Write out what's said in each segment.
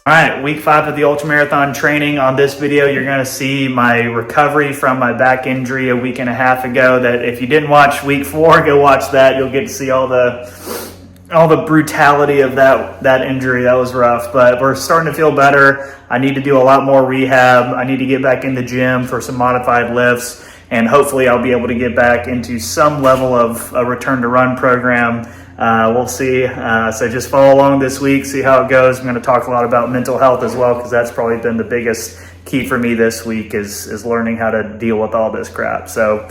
All right, week 5 of the Ultramarathon training. On this video, you're going to see my recovery from my back injury a week and a half ago. That if you didn't watch week 4, go watch that. You'll get to see all the brutality of that injury. That was rough, but we're starting to feel better. I need to do a lot more rehab. I need to get back in the gym for some modified lifts, and hopefully I'll be able to get back into some level of a return to run program. We'll see. So just follow along this week, see how it goes. I'm going to talk a lot about mental health as well, because that's probably been the biggest key for me this week is learning how to deal with all this crap. So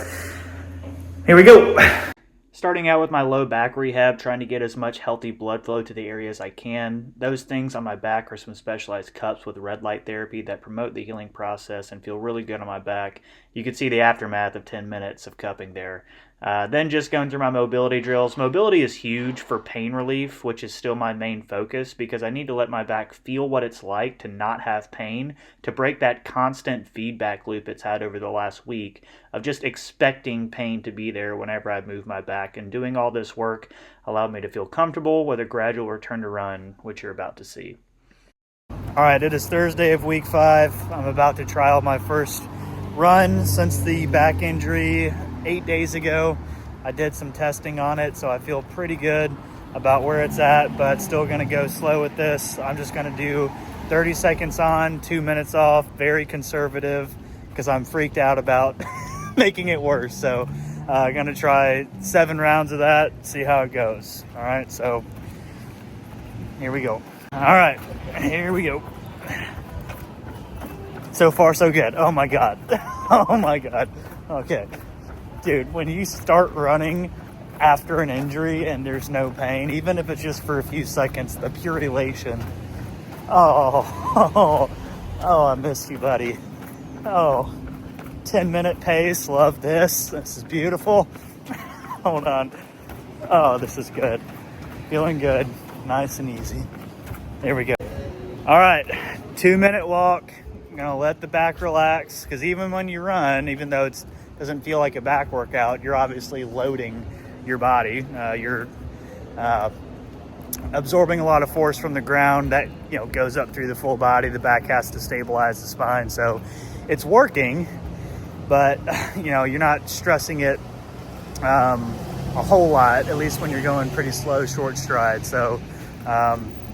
here we go. Starting out with my low back rehab, trying to get as much healthy blood flow to the area as I can. Those things on my back are some specialized cups with red light therapy that promote the healing process and feel really good on my back. You can see the aftermath of 10 minutes of cupping there. Then just going through my mobility drills. Mobility is huge for pain relief, which is still my main focus, because I need to let my back feel what it's like to not have pain, to break that constant feedback loop it's had over the last week of just expecting pain to be there whenever I move my back. And doing all this work allowed me to feel comfortable with a gradual return to run, which you're about to see. All right, it is Thursday of week 5. I'm about to trial my first run since the back injury 8 days ago. I did some testing on it, so I feel pretty good about where it's at, but still gonna go slow with this. I'm just gonna do 30 seconds on, 2 minutes off, very conservative, because I'm freaked out about making it worse. So gonna try 7 rounds of that, see how it goes. All right, so here we go. All right, here we go. So far, so good. Oh my God. Oh my God. Okay. Dude, when you start running after an injury and there's no pain, even if it's just for a few seconds, the pure elation. Oh, I missed you, buddy. Oh, 10-minute pace. Love this. This is beautiful. Hold on. Oh, this is good. Feeling good. Nice and easy. There we go. All right, 2-minute walk. I'm gonna let the back relax, because even when you run, even though it doesn't feel like a back workout, you're obviously loading your body. You're absorbing a lot of force from the ground that goes up through the full body. The back has to stabilize the spine, so it's working, but you're not stressing it a whole lot, at least when you're going pretty slow, short stride. So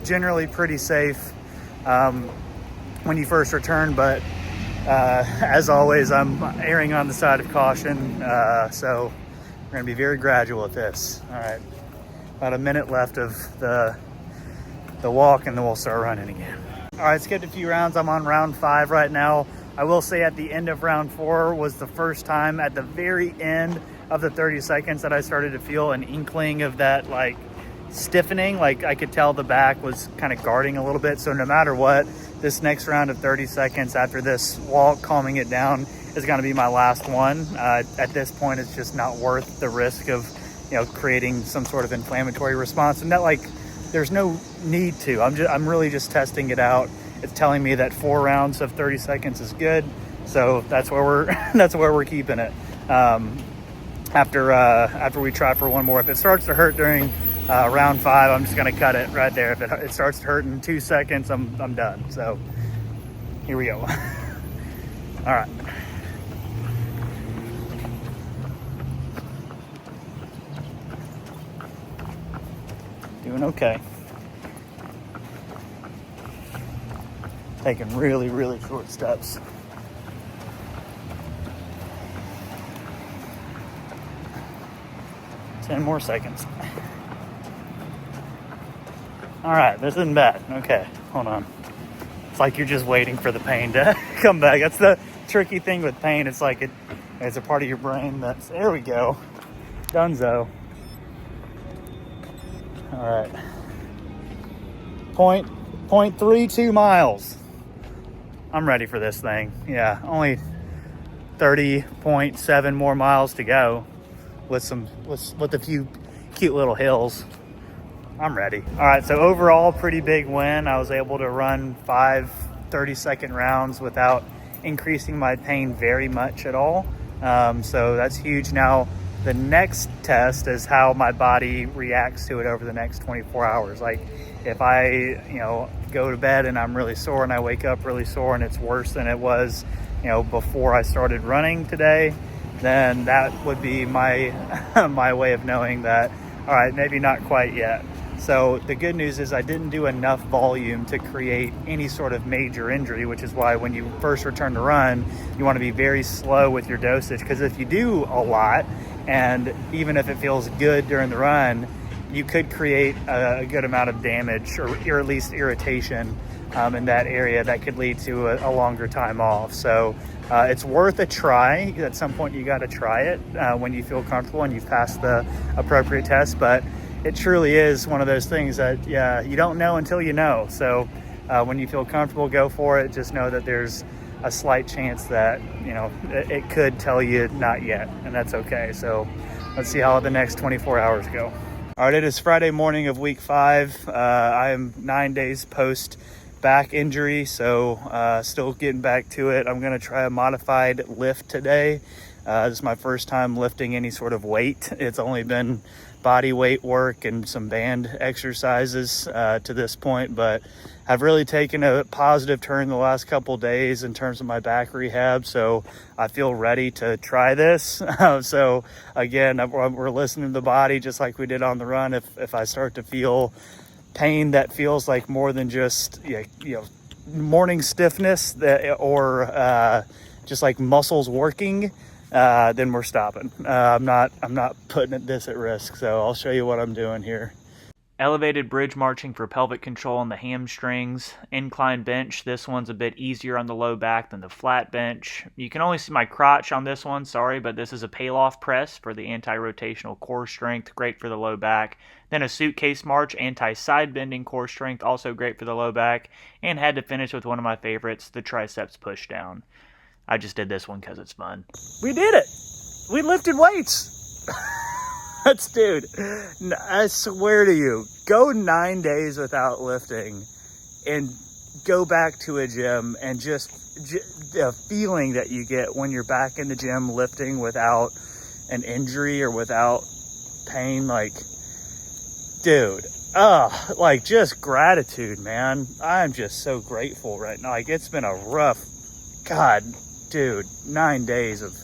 generally pretty safe when you first return, but as always, I'm erring on the side of caution, so we're going to be very gradual with this. All right, about a minute left of the walk, and then we'll start running again. All right, skipped a few rounds. I'm on round 5 right now. I will say at the end of round 4 was the first time at the very end of the 30 seconds that I started to feel an inkling of that, like, stiffening. Like, I could tell the back was kind of guarding a little bit. So no matter what, this next round of 30 seconds after this walk, calming it down, is going to be my last one. At this point, it's just not worth the risk of creating some sort of inflammatory response, and that, like, there's no need to. I'm really just testing it out. It's telling me that 4 rounds of 30 seconds is good, so that's where we're keeping it. After we try for one more, if it starts to hurt during round 5, I'm just gonna cut it right there. If it starts to hurt in 2 seconds, I'm done. So here we go. All right. Doing okay. Taking really, really short steps. Ten more seconds. All right, this isn't bad. Okay, hold on. It's like you're just waiting for the pain to come back. That's the tricky thing with pain. It's like it's a part of your brain that's, there we go. Dunzo. All right. 0.32 miles. I'm ready for this thing. Yeah, only 30.7 more miles to go with a few cute little hills. I'm ready. All right, so overall, pretty big win. I was able to run 5 30-second rounds without increasing my pain very much at all. So that's huge. Now, the next test is how my body reacts to it over the next 24 hours. Like if I, go to bed and I'm really sore and I wake up really sore and it's worse than it was, before I started running today, then that would be my my way of knowing that, all right, maybe not quite yet. So the good news is I didn't do enough volume to create any sort of major injury, which is why when you first return to run, you want to be very slow with your dosage, because if you do a lot, and even if it feels good during the run, you could create a good amount of damage or at least irritation in that area that could lead to a longer time off. So it's worth a try. At some point you got to try it when you feel comfortable and you've passed the appropriate test. But it truly is one of those things that you don't know until you know. So when you feel comfortable, go for it. Just know that there's a slight chance that it could tell you not yet, and that's okay. So let's see how the next 24 hours go. All right, it is Friday morning of week 5. I am 9 days post back injury, so still getting back to it. I'm going to try a modified lift today. This is my first time lifting any sort of weight. It's only been body weight work and some band exercises to this point, but I've really taken a positive turn the last couple days in terms of my back rehab, so I feel ready to try this. So again, we're listening to the body just like we did on the run. If I start to feel pain that feels like more than just morning stiffness or just like muscles working, then we're stopping. I'm not putting this at risk, so I'll show you what I'm doing here. Elevated bridge marching for pelvic control on the hamstrings. Incline bench, this one's a bit easier on the low back than the flat bench. You can only see my crotch on this one, sorry, but this is a Palloff press for the anti-rotational core strength, great for the low back. Then a suitcase march, anti-side bending core strength, also great for the low back. And had to finish with one of my favorites, the triceps push down. I just did this one because it's fun. We did it! We lifted weights! Dude, I swear to you, go 9 days without lifting and go back to a gym, and just the feeling that you get when you're back in the gym lifting without an injury or without pain, like, dude, just gratitude, man. I'm just so grateful right now. Like, it's been a rough, God, dude, 9 days of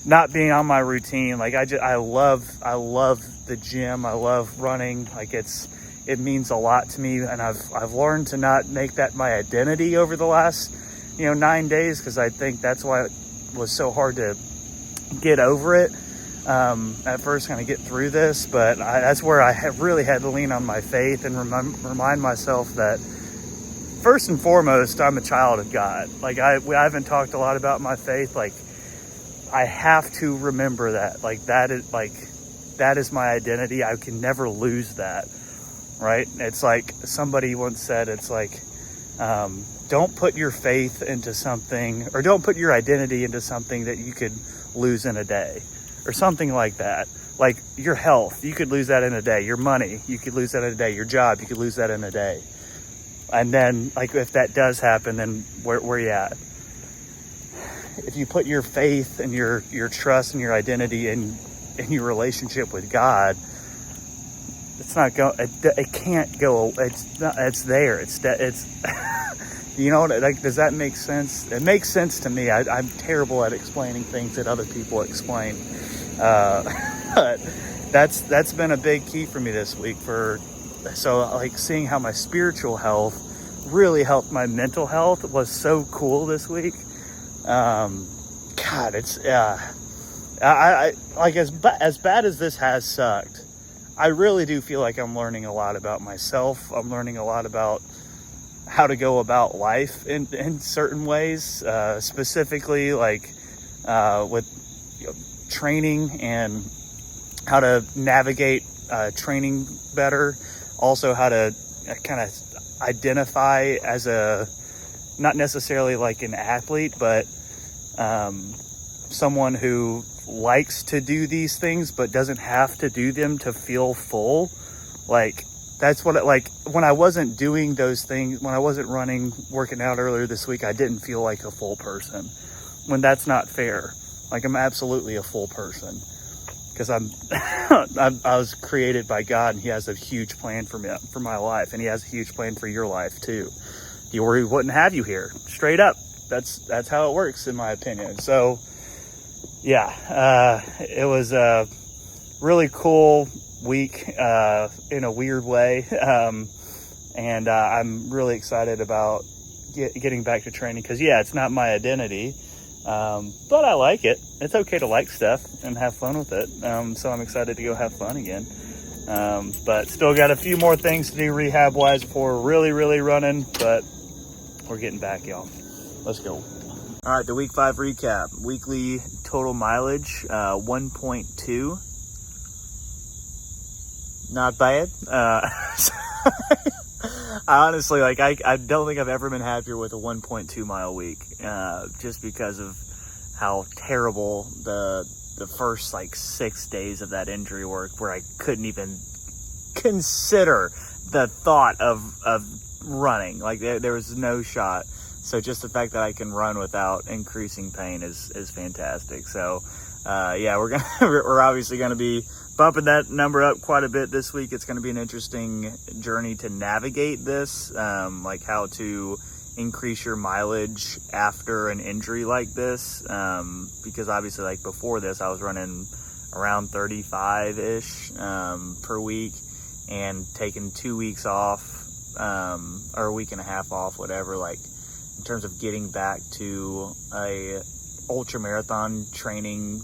not being on my routine. Like I love the gym. I love running. Like it means a lot to me, and I've learned to not make that my identity over the last 9 days, because I think that's why it was so hard to get over it at first, kind of get through this. But that's where I have really had to lean on my faith and remind myself that first and foremost, I'm a child of God. Like I haven't talked a lot about my faith. Like, I have to remember that. That is my identity. I can never lose that, right? It's like somebody once said, it's like, don't put your faith into something, or don't put your identity into something that you could lose in a day, or something like that. Like your health, you could lose that in a day. Your money, you could lose that in a day. Your job, you could lose that in a day. And then, like, if that does happen, then where you at? If you put your faith and your trust and your identity in your relationship with God, it's not go. It can't go. It's not. It's there. It's like, does that make sense? It makes sense to me. I'm terrible at explaining things that other people explain. But that's been a big key for me this week. So like seeing how my spiritual health really helped my mental health was so cool this week. God, it's I like, as bad as this has sucked, I really do feel like I'm learning a lot about myself. I'm learning a lot about how to go about life in certain ways, specifically like with training and how to navigate training better. Also how to kind of identify as not necessarily like an athlete, but someone who likes to do these things but doesn't have to do them to feel full. Like, that's what like when I wasn't doing those things, when I wasn't running, working out earlier this week, I didn't feel like a full person, when that's not fair. Like, I'm absolutely a full person. because I was created by God, and he has a huge plan for me, for my life, and he has a huge plan for your life too. He wouldn't have you here, straight up. That's how it works, in my opinion. So yeah, it was a really cool week in a weird way, and I'm really excited about getting back to training, because yeah, it's not my identity, but I like it. It's okay to like stuff and have fun with it, so I'm excited to go have fun again, but still got a few more things to do rehab wise before really running, but we're getting back, y'all. Let's go. All right, the week 5 recap. Weekly total mileage, 1.2. Not bad. I honestly, like, I don't think I've ever been happier with a 1.2 mile week, just because of how terrible the first like 6 days of that injury work, where I couldn't even consider the thought of running. Like there was no shot. So just the fact that I can run without increasing pain is fantastic. So yeah, we're obviously gonna be bumping that number up quite a bit this week. It's going to be an interesting journey to navigate this, like how to increase your mileage after an injury like this, because obviously, like before this, I was running around 35-ish per week, and taking 2 weeks off, or a week and a half off, whatever, like in terms of getting back to a ultramarathon training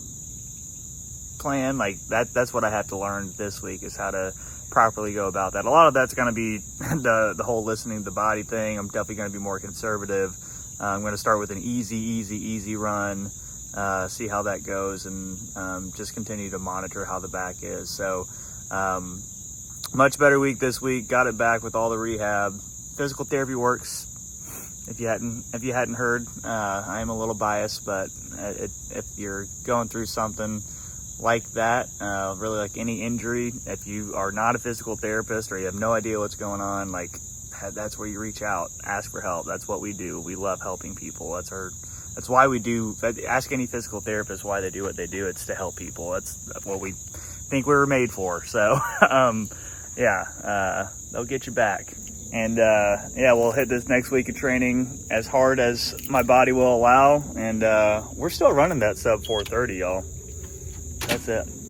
plan. Like that's what I have to learn this week, is how to properly go about that. A lot of that's going to be the whole listening to the body thing. I'm definitely going to be more conservative. I'm going to start with an easy run, see how that goes, and just continue to monitor how the back is. So much better week this week. Got it back with all the rehab. Physical therapy works. If you hadn't heard, I am a little biased, but if you're going through something like that, really like any injury, if you are not a physical therapist or you have no idea what's going on, like that's where you reach out, ask for help. That's what we do. We love helping people. That's why we do. Ask any physical therapist why they do what they do. It's to help people. That's what we think we were made for. So yeah, they'll get you back. And yeah, we'll hit this next week of training as hard as my body will allow, and we're still running that sub 430, y'all. That's it.